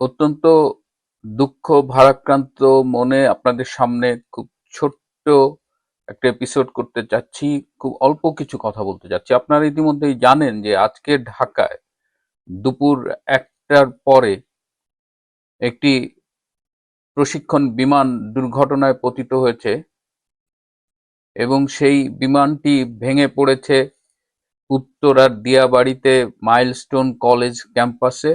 অত্যন্ত দুঃখ ভারাক্রান্ত মনে আপনাদের সামনে খুব ছোট্ট একটা এপিসোড করতে চাচ্ছি। খুব অল্প কিছু কথা বলতে চাচ্ছি। আপনারা ইতিমধ্যেই জানেন যে আজকে ঢাকায় দুপুর ১টার পরে একটি প্রশিক্ষণ বিমান দুর্ঘটনায় পতিত হয়েছে এবং সেই বিমানটি ভেঙে পড়েছে উত্তরার দিয়াবাড়িতে মাইলস্টোন কলেজ ক্যাম্পাসে।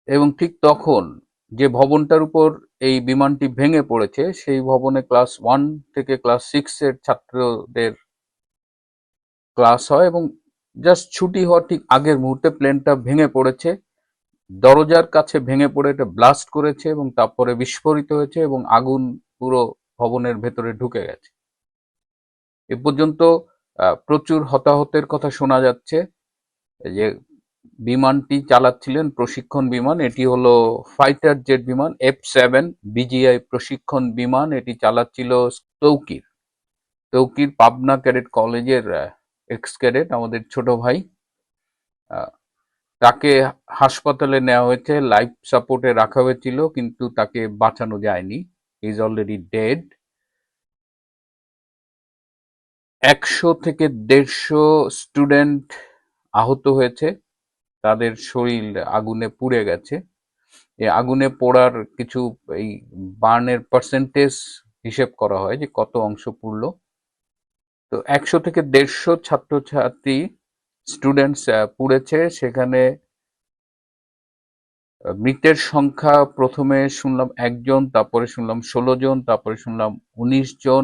এবং ঠিক তখন যে ভবনটার উপর এই বিমানটি ভেঙে পড়েছে সেই ভবনে ক্লাস 1 থেকে ক্লাস 6 এর ছাত্রদের ক্লাস হয় এবং জাস্ট ছুটি হওয়ার ঠিক আগের মুহূর্তে প্লেনটা ভেঙে পড়েছে। দরজার কাছে ভেঙে পড়ে এটা ব্লাস্ট করেছে এবং তারপরে বিস্ফোরিত হয়েছে এবং আগুন পুরো ভবনের ভেতরে ঢুকে গেছে। এ পর্যন্ত প্রচুর হতাহতের কথা শোনা যাচ্ছে। যে বিমানটি চালাচ্ছিলেন প্রশিক্ষণ বিমান, এটি হলো ফাইটার জেট বিমান F7 বিজিআই প্রশিক্ষণ বিমান। এটি চালাচ্ছিল তৌকির তৌকির পাবনা ক্যাডেট কলেজের এক্স ক্যাডেট, আমাদের ছোট ভাই। আহ, তাকে হাসপাতালে নেওয়া হয়েছে, লাইফ সাপোর্টে রাখা হয়েছিল, কিন্তু তাকে বাঁচানো যায়নি। He is already dead. ১০০ থেকে ১৫০ স্টুডেন্ট আহত হয়েছে, তাদের শরীর আগুনে পুড়ে গেছে। এই আগুনে পোড়ার কিছু এই বার্নের পার্সেন্টেজ হিসেব করা হয় যে কত অংশ পুড়লো। তো ১০০ থেকে ১৫০ ছাত্রছাত্রী স্টুডেন্টস পুড়েছে। সেখানে মৃতের সংখ্যা প্রথমে শুনলাম ১ জন, তারপরে শুনলাম ১৬ জন, তারপরে শুনলাম ১৯ জন।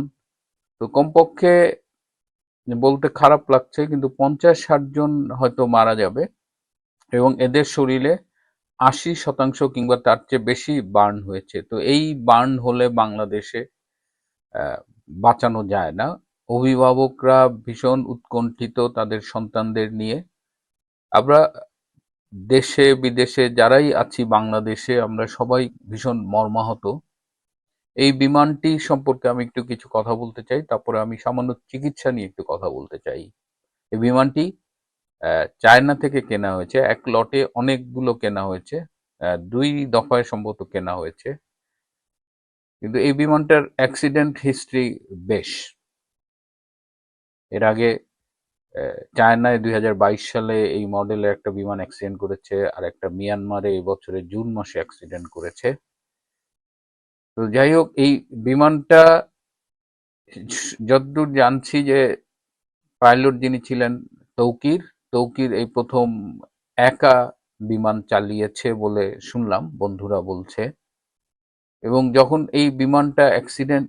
তো কমপক্ষে বলতে খারাপ লাগছে কিন্তু ৫০-৬০ জন হয়তো মারা যাবে এবং এদের শরীরে ৮০% কিংবা তার চেয়ে বেশি বার্ন হয়েছে। তো এই বার্ন হলে বাংলাদেশে বাঁচানো যায় না। অভিভাবকরা ভীষণ উৎকণ্ঠিত তাদের সন্তানদের নিয়ে। আমরা দেশে বিদেশে যারাই আছি বাংলাদেশে, আমরা সবাই ভীষণ মর্মাহত। এই বিমানটি সম্পর্কে আমি একটু কিছু কথা বলতে চাই, তারপরে আমি সামান্য চিকিৎসা নিয়ে একটু কথা বলতে চাই। এই বিমানটি চায়না থেকে কেনা হয়েছে, এক লটে অনেকগুলো কেনা হয়েছে, ২ দফায় সম্ভবত কেনা হয়েছে। কিন্তু এই বিমানটার অ্যাক্সিডেন্ট হিস্ট্রি বেশ। এর আগে চায়নায় ২০২২ সালে এই মডেলের একটা বিমান অ্যাক্সিডেন্ট করেছে, আর একটা মিয়ানমারে এই বছরের জুন মাসে অ্যাক্সিডেন্ট করেছে। তো যাই হোক, এই বিমানটা যতদূর জানছি যে পাইলট যিনি ছিলেন তৌকির, তৌকির এই প্রথম একা বিমান চালিয়েছে বলে শুনলাম, বন্ধুরা বলছে। এবং যখন এই বিমানটা অ্যাক্সিডেন্ট,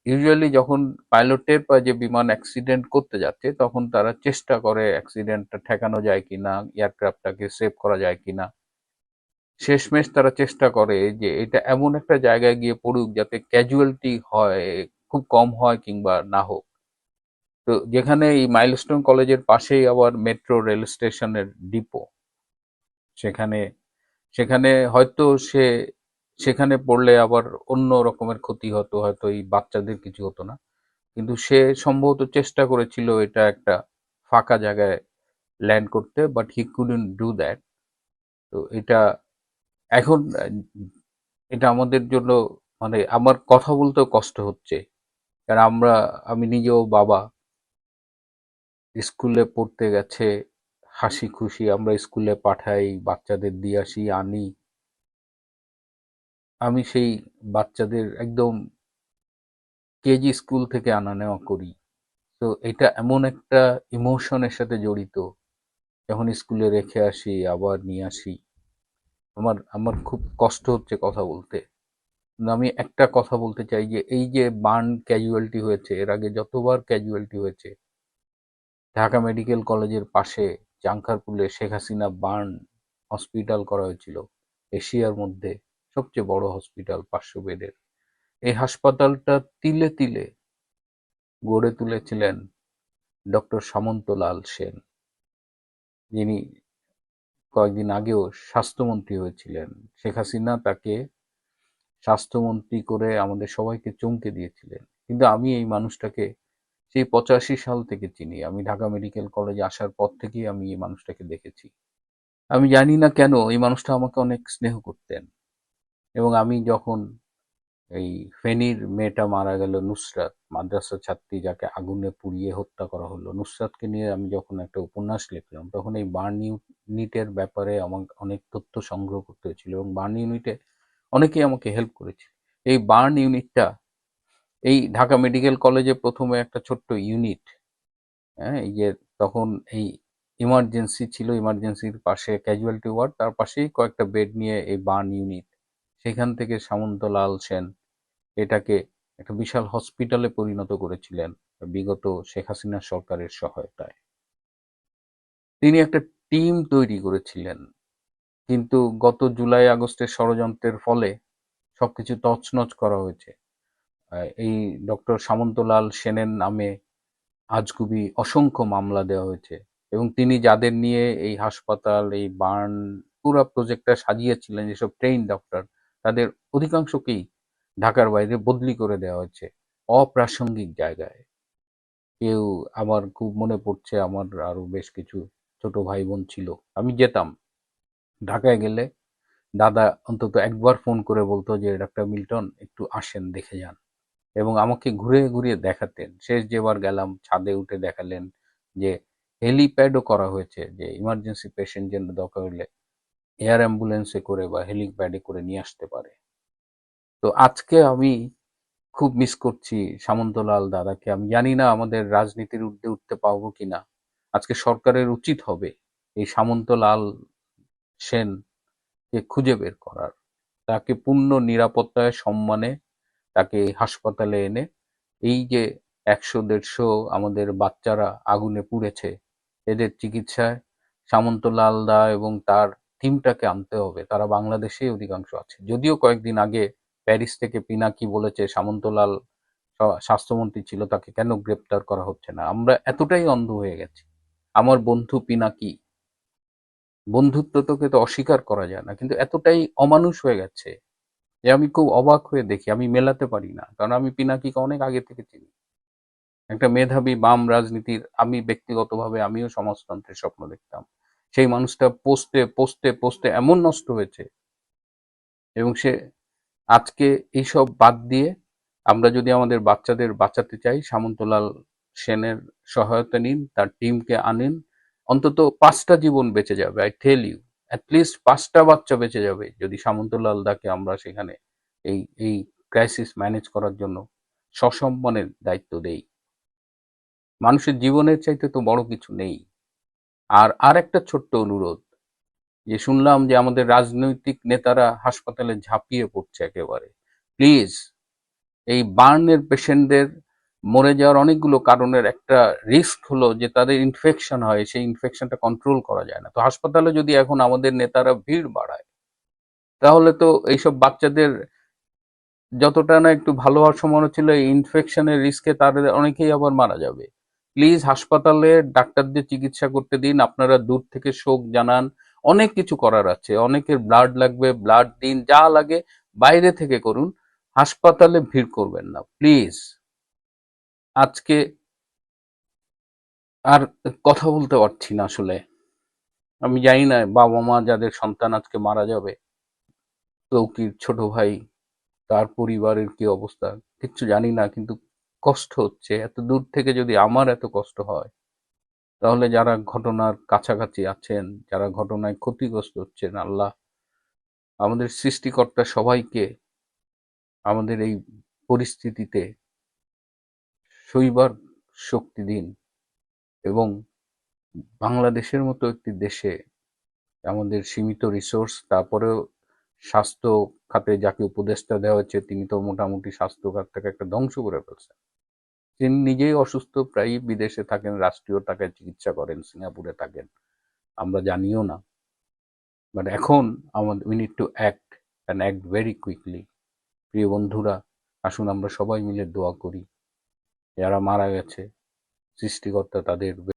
ইউজুয়ালি যখন পাইলটের পা যে বিমান অ্যাক্সিডেন্ট করতে যাচ্ছে তখন তারা চেষ্টা করে অ্যাক্সিডেন্টটা ঠেকানো যায় কিনা, এয়ারক্রাফটটাকে সেভ করা যায় কিনা। শেষমেশ তারা চেষ্টা করে যে এটা এমন একটা জায়গায় গিয়ে পড়ুক যাতে ক্যাজুয়ালিটি হয় খুব কম হয় কিংবা না হোক। তো যেখানে এই মাইলস্টোন কলেজের পাশেই আবার মেট্রো রেল স্টেশনের ডিপো, সেখানে সেখানে হয়তো সে সেখানে পড়লে আবার অন্য রকমের ক্ষতি হতো, হয়তো এই বাচ্চাদের কিছু হতো না। কিন্তু সে সম্ভবত চেষ্টা করেছিল এটা একটা ফাঁকা জায়গায় ল্যান্ড করতে, but he couldn't do that. তো এটা এখন এটা আমাদের জন্য, মানে আমার কথা বলতেও কষ্ট হচ্ছে, কারণ আমি নিজেও বাবা। স্কুলে পড়তে গেছে, হাসি খুশি আমরা স্কুলে পাঠাই, বাচ্চাদের দিয়ে আসি আনি। আমি সেই বাচ্চাদের একদম কেজি স্কুল থেকে আনা নেওয়া করি। তো এটা এমন একটা ইমোশনের সাথে জড়িত, যখন স্কুলে রেখে আসি আবার নিয়ে আসি। আমার আমার খুব কষ্ট হচ্ছে কথা বলতে। কিন্তু আমি একটা কথা বলতে চাই যে এই যে বার্ন ক্যাজুয়ালিটি হয়েছে, এর আগে যতবার ক্যাজুয়ালিটি হয়েছে, ঢাকা মেডিকেল কলেজের পাশে জাঙ্কারপুলে শেখ হাসিনা বার্ন হসপিটাল করা হয়েছিল, এশিয়ার মধ্যে সবচেয়ে বড় হসপিটাল, ৫০০ বেডের। এই হাসপাতালটা তিলে তিলে গড়ে তুলেছিলেন ডক্টর সামন্তলাল সেন, যিনি কয়েকদিন আগেও স্বাস্থ্যমন্ত্রী হয়েছিলেন। শেখ হাসিনা তাকে স্বাস্থ্যমন্ত্রী করে আমাদের সবাইকে চমকে দিয়েছিলেন। কিন্তু আমি এই মানুষটাকে সেই ৮৫ সাল থেকে চিনি। আমি ঢাকা মেডিকেল কলেজে আসার পর থেকেই আমি এই মানুষটাকে দেখেছি। আমি জানি না কেন এই মানুষটা আমাকে অনেক স্নেহ করতেন। এবং আমি যখন এই ফেনীর মেয়েটা মারা গেল, নুসরাত, মাদ্রাসা ছাত্রী যাকে আগুনে পুড়িয়ে হত্যা করা হলো, নুসরাতকে নিয়ে আমি যখন একটা উপন্যাস লিখলাম, তখন এই বার্ন ইউনিটের ব্যাপারে আমার অনেক তথ্য সংগ্রহ করতে হয়েছিল এবং বার্ন ইউনিটে অনেকেই আমাকে হেল্প করেছে। এই বার্ন ইউনিটটা এই ঢাকা মেডিকেল কলেজে প্রথমে একটা ছোট্ট ইউনিট, হ্যাঁ, এই যে তখন এই ইমার্জেন্সি ছিল, ইমার্জেন্সির পাশে ক্যাজুয়ালিটি ওয়ার্ড, তার পাশেই কয়েকটা বেড নিয়ে এই বার্ন ইউনিট। সেখান থেকে সামন্তলাল সেন এটাকে একটা বিশাল হসপিটালে পরিণত করেছিলেন বিগত শেখ হাসিনা সরকারের সহায়তায়। তিনি একটা টিম তৈরি করেছিলেন, কিন্তু গত জুলাই আগস্টের ষড়যন্ত্রের ফলে সবকিছু তছনছ করা হয়েছে। এই ডক্টর সামন্তলাল সেনের নামে আজগুবি অসংখ্য মামলা দেওয়া হয়েছে এবং তিনি যাদের নিয়ে এই হাসপাতাল, এই বার্ন পুরো প্রজেক্টটা সাজিয়েছিলেন, যেসব ট্রেইন ডক্টর, তাদের অধিকাংশকেই ঢাকার বাইরে বদলি করে দেওয়া হয়েছে অপ্রাসঙ্গিক জায়গায়। কেউ, আমার খুব মনে পড়ছে, আমার আরো বেশ কিছু ছোট ভাই বোন ছিল, আমি যেতাম ঢাকায় গেলে দাদা অন্তত একবার ফোন করে বলতো যে ডাক্তার মিল্টন একটু আসেন, দেখে যান, এবং আমাকে ঘুরে ঘুরিয়ে দেখাতেন। শেষ যেবার গেলাম ছাদে উঠে দেখালেন যে হেলিপ্যাডও করা হয়েছে, যে ইমার্জেন্সি পেশেন্ট যেন দরকার হলে এয়ার অ্যাম্বুলেন্সে করে বা হেলিপ্যাডে করে নিয়ে আসতে পারে। তো আজকে আমি খুব মিস করছি সামন্তলাল দাদাকে। আমি জানি না আমাদের রাজনীতির ঊর্ধ্বে উঠতে পারবো কিনা। আজকে সরকারের উচিত হবে এই সামন্তলাল সেনকে খুঁজে বের করার, তাকে পূর্ণ নিরাপত্তায় সম্মানে তাকে এই হাসপাতালে এনে, এই যে ১০০-১৫০ আমাদের বাচ্চারা আগুনে পুড়েছে, এদের চিকিৎসায় সামন্তলাল দা এবং তার টিমটাকে আনতে হবে। তারা বাংলাদেশেই অধিকাংশ আছে। যদিও কয়েকদিন আগে প্যারিস থেকে পিনাকি বলেছে সামন্তলাল স্বাস্থ্যমন্ত্রী ছিল, তাকে কেন গ্রেপ্তার করা হচ্ছে না। আমরা এতটাই অন্ধ হয়ে গেছি। আমার বন্ধু পিনাকি, বন্ধুত্বকে তো অস্বীকার করা যায় না, কিন্তু এতটাই অমানুষ হয়ে গেছে যে আমি খুব অবাক হয়ে দেখি। আমি মেলাতে পারি না, কারণ আমি পিনাকিকে অনেক আগে থেকে চিনি। একটা মেধাবী বাম রাজনীতির, আমি ব্যক্তিগতভাবে আমিও সমাজতন্ত্রের স্বপ্ন দেখতাম। সেই মানুষটা পোস্টে পোস্টে পোস্টে এমন নষ্ট হয়েছে, এবং সে আজকে এইসব বাদ দিয়ে আমরা যদি আমাদের বাচ্চাদের বাঁচাতে চাই, সামন্তলাল সেনের সহায়তা নিন, তার টিমকে আনেন, অন্তত ৫টা জীবন বেঁচে যাবে। আই টেল ইউ, অ্যাটলিস্ট ৫টা বাচ্চা বেঁচে যাবে যদি সামন্তলাল দাকে আমরা সেখানে এই এই ক্রাইসিস ম্যানেজ করার জন্য সসম্মানের দায়িত্ব দেই। মানুষের জীবনের চাইতে তো বড় কিছু নেই। আর একটা ছোট্ট অনুরোধ, যে শুনলাম যে আমাদের রাজনৈতিক নেতারা হাসপাতালে ঝাঁপিয়ে পড়ছে একেবারে, প্লিজ, এই বার্নের পেশেন্টদের মরে যাওয়ার অনেকগুলো কারণের একটা রিস্ক হলো যে তাদের ইনফেকশন হয়, সেই ইনফেকশনটা কন্ট্রোল করা যায় না। তো হাসপাতালে যদি এখন আমাদের নেতারা ভিড় বাড়ায়, তাহলে তো এইসব বাচ্চাদের যতটা না একটু ভালো হওয়ার সম্ভাবনা ছিল, এই ইনফেকশনের রিস্কে তাদের অনেকেই আবার মারা যাবে। প্লিজ হাসপাতালে ডাক্তারদের চিকিৎসা করতে দিন। আপনারা দূর থেকে শোক জানান, অনেক কিছু করার আছে, অনেকের ব্লাড লাগবে, ব্লাড দিন, যা লাগে বাইরে থেকে করুন, হাসপাতালে ভিড় করবেন না প্লিজ। আজকে আর কথা বলতে পারছি না আসলে। আমি জানি না বাবা মা যাদের সন্তান আজকে মারা যাবে, তৌকির ছোট ভাই, তার পরিবারের কি অবস্থা কিচ্ছু জানি না, কিন্তু কষ্ট হচ্ছে। এত দূর থেকে যদি আমার এত কষ্ট হয়, তাহলে যারা ঘটনার কাছাকাছি আছেন, যারা ঘটনায় ক্ষতিগ্রস্ত হচ্ছেন, আল্লাহ আমাদের সৃষ্টিকর্তা সবাইকে আমাদের এই পরিস্থিতিতে সইবার শক্তি দিন, এবং বাংলাদেশের মতো একটি দেশে আমাদের সীমিত রিসোর্স, তারপরেও স্বাস্থ্য খাতে যাকে উপদেষ্টা দেওয়া হয়েছে তিনি তো মোটামুটি স্বাস্থ্য খাতটাকে একটা ধ্বংস করে ফেলছেন। তিনি নিজেই অসুস্থ, প্রায়ই বিদেশে থাকেন, রাষ্ট্রীয় টাকায় চিকিৎসা করেন, সিঙ্গাপুরে থাকেন, আমরা জানিও না। বাট এখন আমাদের we need to act, and act very quickly. প্রিয় বন্ধুরা, আসুন আমরা সবাই মিলে দোয়া করি, যারা মারা গেছে সৃষ্টিকর্তা তাদের